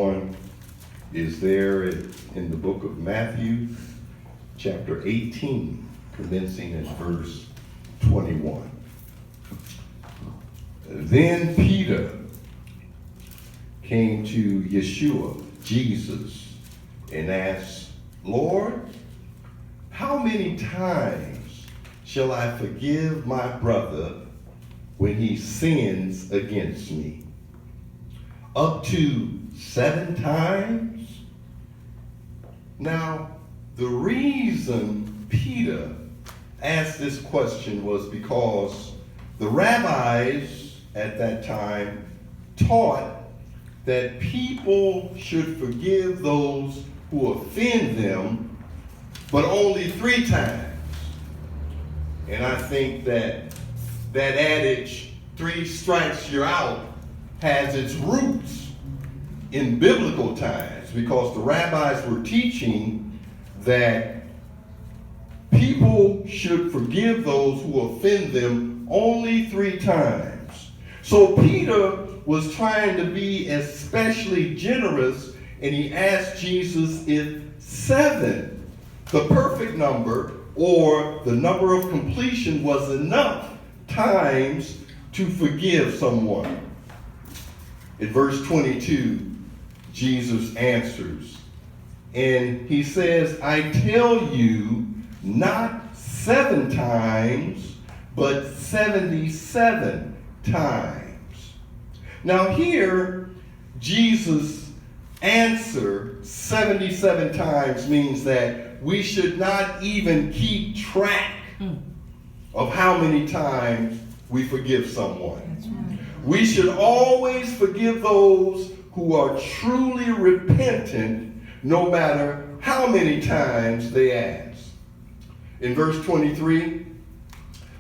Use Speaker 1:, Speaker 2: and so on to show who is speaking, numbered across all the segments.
Speaker 1: one is there in the book of Matthew, chapter 18, commencing in verse 21. Then Peter came to Yeshua, Jesus, and asked, Lord, how many times shall I forgive my brother when he sins against me? Up to 7 times? Now, the reason Peter asked this question was because the rabbis at that time taught that people should forgive those who offend them, but only 3 times. And I think that adage, 3 strikes you're out, has its roots in biblical times, because the rabbis were teaching that people should forgive those who offend them only 3 times. So Peter was trying to be especially generous, and he asked Jesus if 7, the perfect number, or the number of completion, was enough times to forgive someone. In verse 22, Jesus answers, and he says, I tell you, not 7 times, but 77 times. Now here, Jesus' answer 77 times means that we should not even keep track of how many times we forgive someone. That's right. We should always forgive those who are truly repentant, no matter how many times they ask. In verse 23,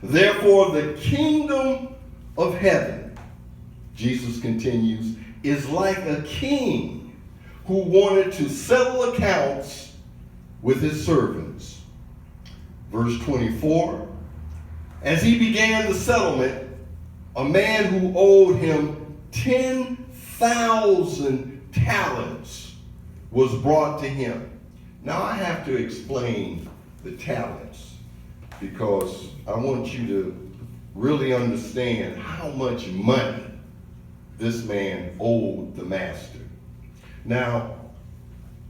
Speaker 1: therefore the kingdom of heaven, Jesus continues, is like a king who wanted to settle accounts with his servants. Verse 24, as he began the settlement, a man who owed him 10,000 talents was brought to him. Now I have to explain the talents, because I want you to really understand how much money this man owed the master. Now,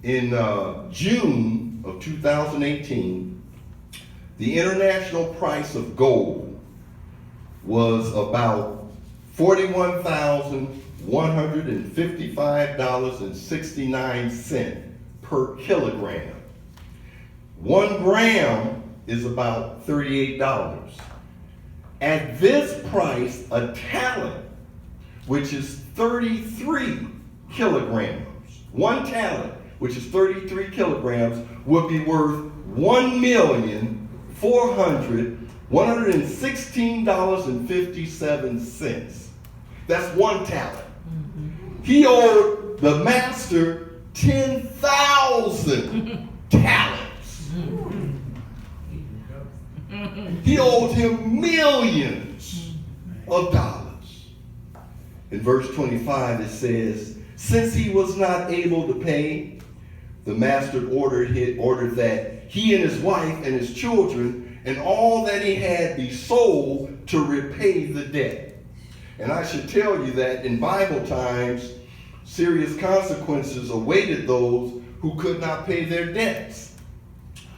Speaker 1: in June of 2018, the international price of gold was about $41,155.69 per kilogram. 1 gram is about $38. At this price, a talent, which is 33 kilograms, 1 talent, which is 33 kilograms, would be worth $1,116.57. That's 1 talent. He owed the master 10,000 talents. He owed him millions of dollars. In verse 25 it says, since he was not able to pay, the master ordered that he and his wife and his children and all that he had be sold to repay the debt. And I should tell you that in Bible times, serious consequences awaited those who could not pay their debts.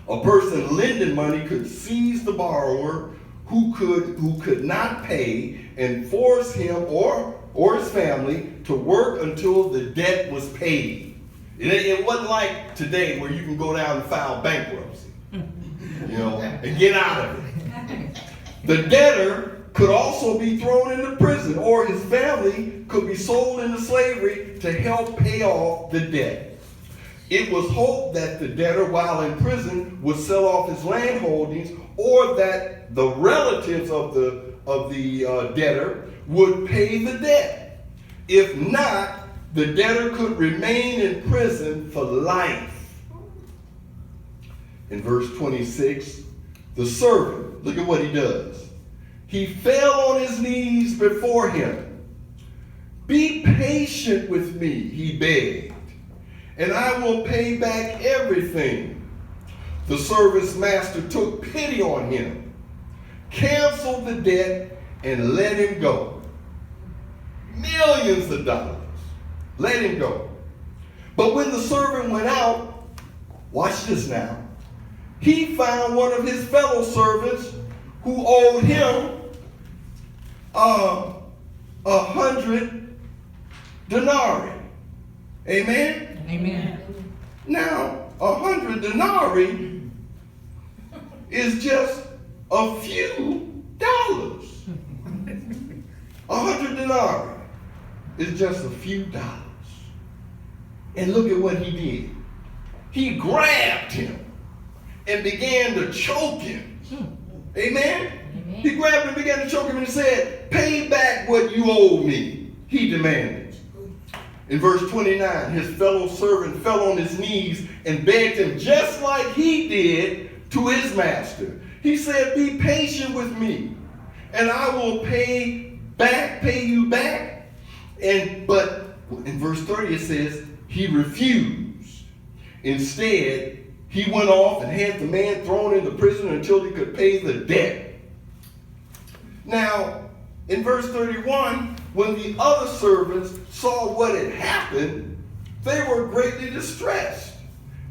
Speaker 1: A person lending money could seize the borrower who could not pay and force him or his family to work until the debt was paid. It wasn't like today where you can go down and file bankruptcy, and get out of it. The debtor could also be thrown into prison, or his family could be sold into slavery to help pay off the debt. It was hoped that the debtor, while in prison, would sell off his land holdings, or that the relatives of the debtor would pay the debt. If not, the debtor could remain in prison for life. In verse 26, the servant, look at what he does. He fell on his knees before him. Be patient with me, he begged, and I will pay back everything. The servant's master took pity on him, canceled the debt, and let him go. Millions of dollars. Let him go. But when the servant went out, watch this now, he found one of his fellow servants who owed him 100 denarii. Amen?
Speaker 2: Amen.
Speaker 1: Now, 100 denarii is just a few dollars. 100 denarii is just a few dollars. And look at what he did. He grabbed him and began to choke him. Amen?
Speaker 2: Amen.
Speaker 1: He grabbed him and began to choke him and he said, "Pay back what you owe me," he demanded. In verse 29, his fellow servant fell on his knees and begged him just like he did to his master. He said, "Be patient with me, and I will pay you back." But in verse 30 it says, he refused. Instead, he went off and had the man thrown into prison until he could pay the debt. Now, in verse 31, when the other servants saw what had happened, they were greatly distressed.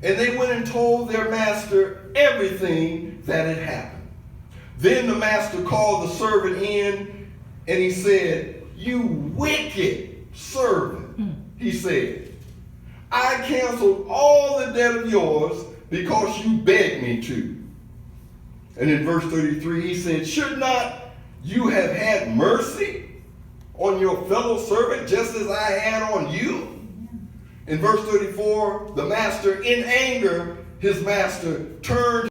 Speaker 1: And they went and told their master everything that had happened. Then the master called the servant in, and he said, "You wicked servant," he said, "I canceled all the debt of yours because you begged me to." And in verse 33, he said, "Should not you have had mercy on your fellow servant just as I had on you?" In verse 34, the master, in anger, his master turned